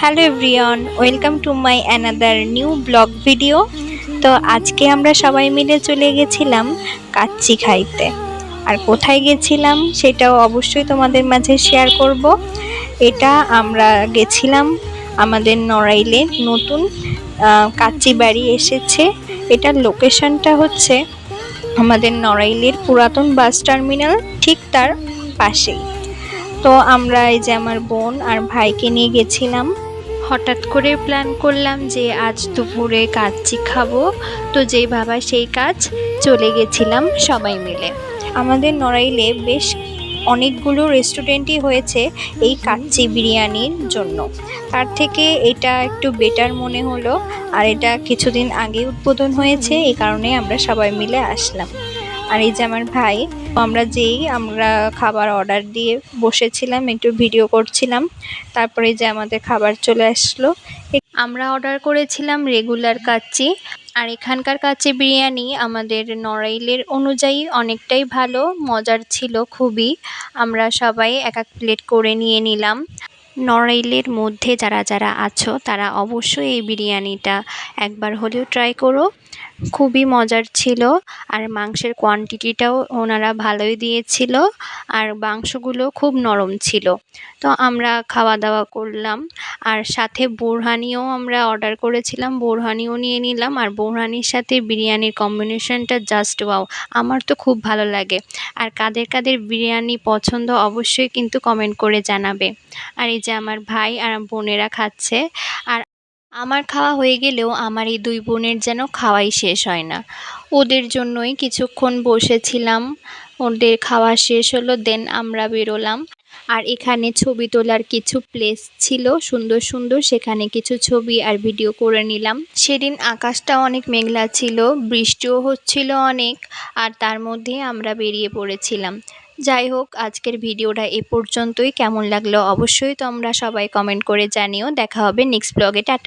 Hello everyone, welcome to my another new blog video. তো আজকে আমরা সবাই মিলে চলে গেছিলাম কাচ্চি খাইতে। আর কোথায় গেছিলাম সেটাও অবশ্যই তোমাদের মাঝে শেয়ার করব। এটা আমরা গেছিলাম আমাদের নড়াইলে নতুন কাচ্চি বাড়ি এসেছে। এটার লোকেশনটা হচ্ছে আমাদের নড়াইলের পুরাতন বাস টার্মিনাল, ঠিক তার পাশেই। তো আমরা এই যে আমার বোন আর ভাইকে নিয়ে গেছিলাম। হঠাৎ করে প্ল্যান করলাম যে আজ দুপুরে কাচ্চি খাবো, তো যেই ভাবা সেই কাজ, চলে গেছিলাম সবাই মিলে। আমাদের নড়াইলে বেশ অনেকগুলো রেস্টুরেন্টই হয়েছে এই কাচ্চি বিরিয়ানির জন্য। তার থেকে এটা একটু বেটার মনে হলো, আর এটা কিছুদিন আগে উদ্বোধন হয়েছে, এই কারণে আমরা সবাই মিলে আসলাম। আর এই যে আমার ভাই, আমরা খাবার অর্ডার দিয়ে বসেছিলাম, একটু ভিডিও করছিলাম। তারপরে যে আমাদের খাবার চলে আসলো। আমরা অর্ডার করেছিলাম রেগুলার কাচ্চি। আর এখানকার কাচ্চি বিরিয়ানি আমাদের নড়াইলের অনুযায়ী অনেকটাই ভালো, মজার ছিল খুবই। আমরা সবাই এক এক প্লেট করে নিয়ে নিলাম। নড়াইলের মধ্যে যারা যারা আছো তারা অবশ্যই এই বিরিয়ানিটা একবার হলেও ট্রাই করো, খুবই মজার ছিল। আর মাংসের কোয়ান্টিটিটাও ওনারা ভালোই দিয়েছিল, আর মাংসগুলো খুব নরম ছিল। তো আমরা খাওয়া দাওয়া করলাম, আর সাথে বোরহানিও আমরা অর্ডার করেছিলাম, বোরহানিও নিয়ে নিলাম। আর বোরহানির সাথে বিরিয়ানির কম্বিনেশনটা জাস্ট ওয়াও, আমার তো খুব ভালো লাগে। আর কাদের কাদের বিরিয়ানি পছন্দ অবশ্যই কিন্তু কমেন্ট করে জানাবে। আর এই যে আমার ভাই আর বোনেরা খাচ্ছে। আর আমার খাওয়া হয়ে গেলেও আমার এই দুই বোনের যেন খাওয়াই শেষ হয় না। ওদের জন্যই কিছুক্ষণ বসেছিলাম, ওদের খাওয়া শেষ হলো, দেন আমরা বেরোলাম। আর এখানে ছবি তোলার কিছু প্লেস ছিল সুন্দর সুন্দর, সেখানে কিছু ছবি আর ভিডিও করে নিলাম। সেদিন আকাশটা অনেক মেঘলা ছিল, বৃষ্টিও হচ্ছিল অনেক, আর তার মধ্যে আমরা বেরিয়ে পড়েছিলাম। যাই হোক, আজকের ভিডিওটা এ পর্যন্তই। কেমন লাগলো অবশ্যই তোমরা সবাই কমেন্ট করে জানিও। দেখা হবে নেক্সট ব্লগে। টাটা।